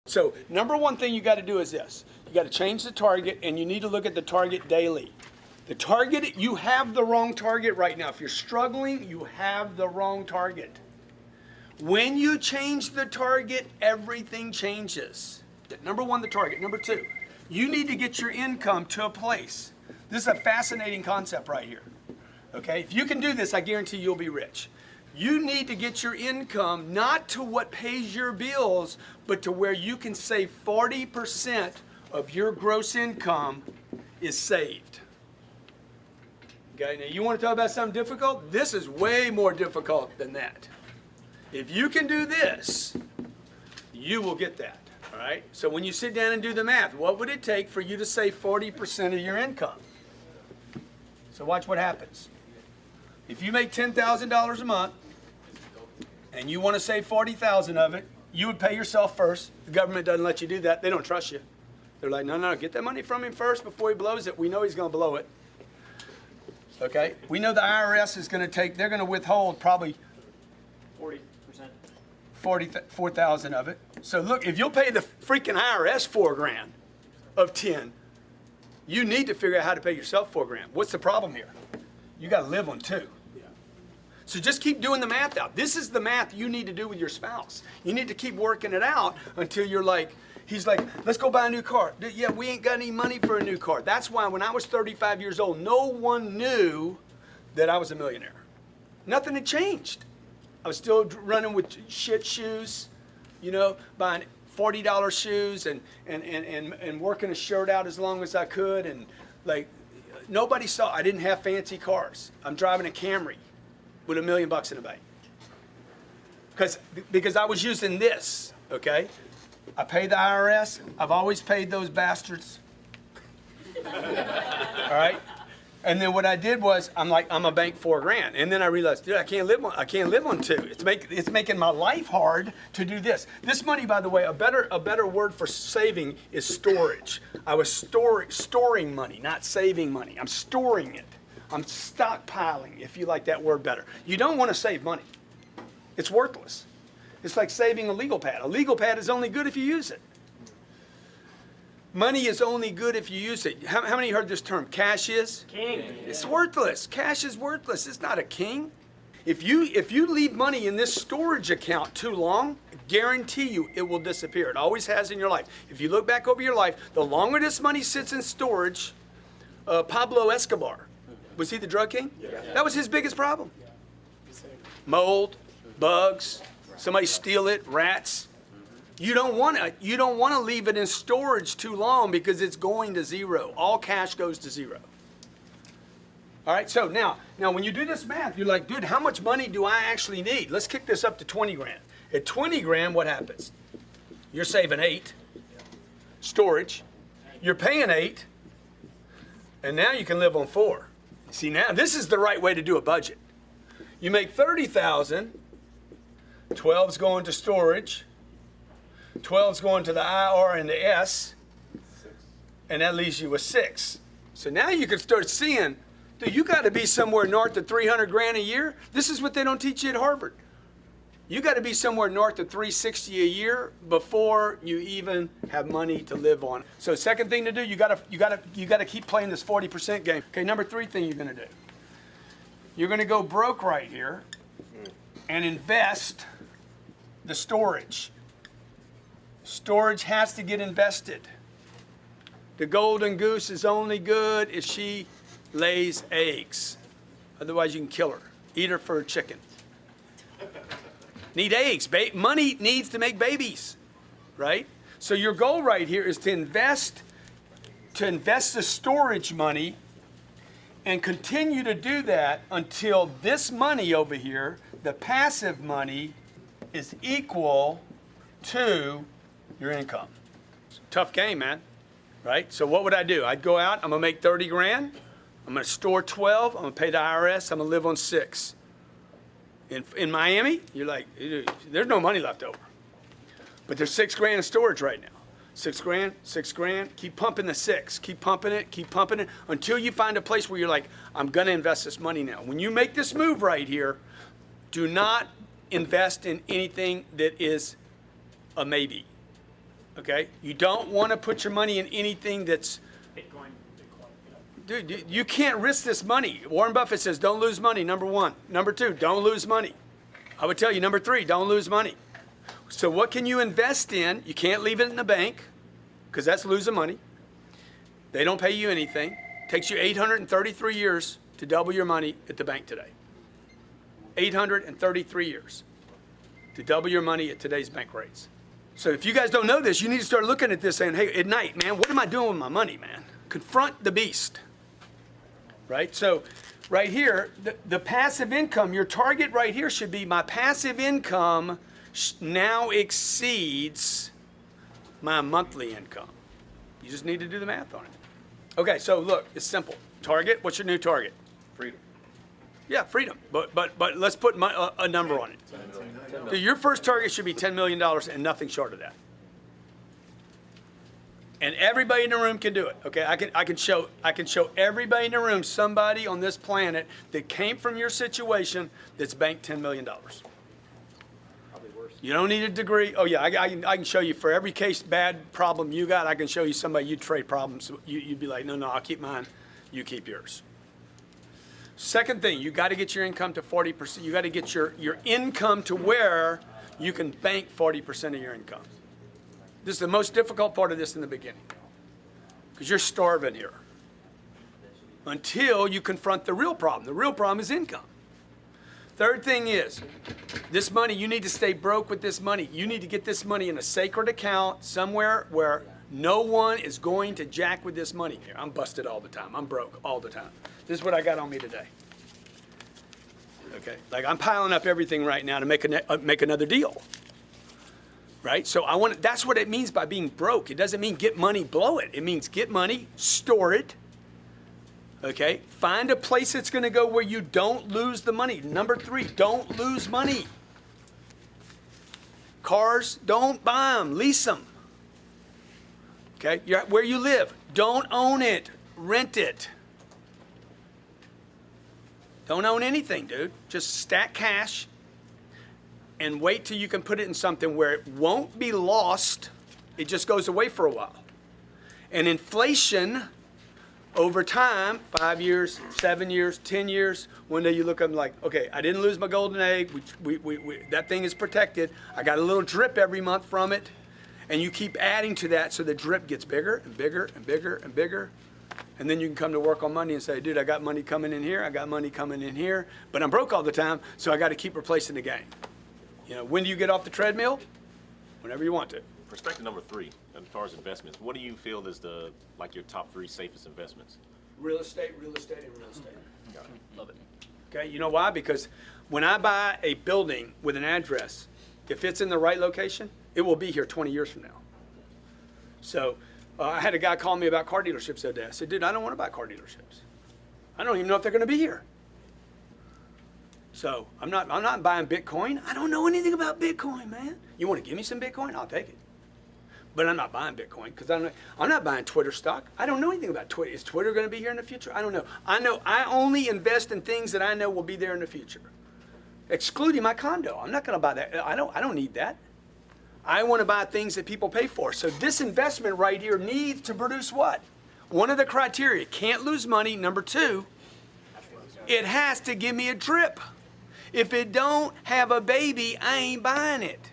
So number one thing you got to do is this. You got to change the target, and you need to look at the target daily. The target, you have the wrong target right now. If you're struggling, you have the wrong target. When you change the target, everything changes. Number one, the target. Number two, you need to get your income to a place. This is a fascinating concept right here. Okay, if you can do this, I guarantee you'll be rich. You need to get your income not to what pays your bills, but to where you can save 40% of your gross income is saved. Okay, now you want to talk about something difficult? This is way more difficult than that. If you can do this, you will get that. All right? So when you sit down and do the math, what would it take for you to save 40% of your income? So watch what happens. If you make $10,000 a month and you want to save 40,000 of it, you would pay yourself first. The government doesn't let you do that. They don't trust you. They're like, no, get that money from him first before he blows it. We know he's going to blow it. Okay? We know the IRS is going to they're going to withhold probably 44,000 of it. So look, if you'll pay the freaking IRS $4,000 of 10, you need to figure out how to pay yourself $4,000. What's the problem here? You got to live on 2. So just keep doing the math out. This is the math you need to do with your spouse. You need to keep working it out until you're like, he's like, let's go buy a new car. Yeah, we ain't got any money for a new car. That's why when I was 35 years old, no one knew that I was a millionaire. Nothing had changed. I was still running with shit shoes, you know, buying $40 shoes and working a shirt out as long as I could. And like, nobody saw, I didn't have fancy cars. I'm driving a Camry with $1 million in the bank. Because I was using this, okay? I pay the IRS. I've always paid those bastards. All right? And then what I did was, I'm like, I'm a bank $4,000. And then I realized, dude, I can't live on 2. It's making my life hard to do this. This money, by the way, a better word for saving is storage. I was storing money, not saving money. I'm storing it. I'm stockpiling, if you like that word better. You don't want to save money. It's worthless. It's like saving a legal pad. A legal pad is only good if you use it. Money is only good if you use it. How many heard this term? Cash is? King. It's worthless. Cash is worthless. It's not a king. If you leave money in this storage account too long, guarantee you it will disappear. It always has in your life. If you look back over your life, the longer this money sits in storage, Pablo Escobar, was he the drug king? Yeah. That was his biggest problem. Mold, bugs, somebody steal it, rats. You don't want to leave it in storage too long because it's going to zero. All cash goes to zero. All right, so now when you do this math, you're like, dude, how much money do I actually need? Let's kick this up to 20 grand. At 20 grand, what happens? You're saving 8. Storage. You're paying 8. And now you can live on 4. See, now this is the right way to do a budget. You make 30,000, 12's going to storage, 12's going to the IR and the S, and that leaves you with 6. So now you can start seeing, dude, you got to be somewhere north of 300 grand a year. This is what they don't teach you at Harvard. You got to be somewhere north of 360 a year before you even have money to live on. So second thing to do, you got to keep playing this 40% game. Okay, number 3 thing you're going to do. You're going to go broke right here and invest the storage. Storage has to get invested. The golden goose is only good if she lays eggs. Otherwise you can kill her. Eat her for a chicken. Need eggs. Money needs to make babies, right? So your goal right here is to invest the storage money and continue to do that until this money over here, the passive money, is equal to your income. Tough game, man, right? So what would I do? I'd go out, I'm gonna make 30 grand, I'm gonna store 12, I'm gonna pay the IRS, I'm gonna live on 6. In Miami, you're like, there's no money left over. But there's 6 grand in storage right now. 6 grand, 6 grand, keep pumping the 6, keep pumping it until you find a place where you're like, I'm gonna invest this money now. When you make this move right here, do not invest in anything that is a maybe. Okay? You don't want to put your money in anything that's, Bitcoin. dude, you can't risk this money. Warren Buffett says, don't lose money, number one. Number two, don't lose money. I would tell you, number three, don't lose money. So what can you invest in? You can't leave it in the bank because that's losing money. They don't pay you anything. Takes you 833 years to double your money at the bank today. 833 years to double your money at today's bank rates. So if you guys don't know this, you need to start looking at this saying, hey, at night, man, what am I doing with my money, man? Confront the beast, right? So right here, the passive income, your target right here should be my passive income now exceeds my monthly income. You just need to do the math on it. Okay, so look, it's simple. Target, what's your new target? Freedom. Yeah, freedom. But let's put a number on it. Dude, your first target should be $10 million and nothing short of that. And everybody in the room can do it. Okay, I can show everybody in the room somebody on this planet that came from your situation that's banked $10 million. Probably worse. You don't need a degree. Oh yeah, I can show you for every case bad problem you got. I can show you somebody you'd trade problems. You'd be like, no, I'll keep mine. You keep yours. Second thing, you got to get your income to 40%. You got to get your income to where you can bank 40% of your income. This is the most difficult part of this in the beginning because you're starving here until you confront the real problem. The real problem is income. Third thing is, this money, you need to stay broke with this money. You need to get this money in a sacred account somewhere where no one is going to jack with this money. Here, I'm busted all the time. I'm broke all the time. This is what I got on me today. Okay, like I'm piling up everything right now to make another deal. Right? So that's what it means by being broke. It doesn't mean get money, blow it. It means get money, store it. Okay? Find a place that's going to go where you don't lose the money. Number three, don't lose money. Cars, don't buy them, lease them. Okay? Where you live, don't own it, rent it. Don't own anything, dude. Just stack cash and wait till you can put it in something where it won't be lost. It just goes away for a while. And inflation over time, 5 years, 7 years, 10 years, one day you look up and like, okay, I didn't lose my golden egg. That thing is protected. I got a little drip every month from it. And you keep adding to that so the drip gets bigger and bigger and bigger and bigger. And then you can come to work on Monday and say, dude, I got money coming in here. I got money coming in here. But I'm broke all the time, so I got to keep replacing the game. You know, when do you get off the treadmill? Whenever you want to. Perspective number three, as far as investments, what do you feel is your top three safest investments? Real estate, and real estate. Got it. Love it. Okay, you know why? Because when I buy a building with an address, if it's in the right location, it will be here 20 years from now. So I had a guy call me about car dealerships the other day. I said, dude, I don't want to buy car dealerships. I don't even know if they're going to be here. So I'm not buying Bitcoin. I don't know anything about Bitcoin, man. You want to give me some Bitcoin? I'll take it. But I'm not buying Bitcoin because I'm not buying Twitter stock. I don't know anything about Twitter. Is Twitter going to be here in the future? I don't know. I only invest in things that I know will be there in the future, excluding my condo. I'm not going to buy that. I don't need that. I want to buy things that people pay for. So this investment right here needs to produce what? One of the criteria, can't lose money. Number two, it has to give me a drip. If it don't have a baby, I ain't buying it.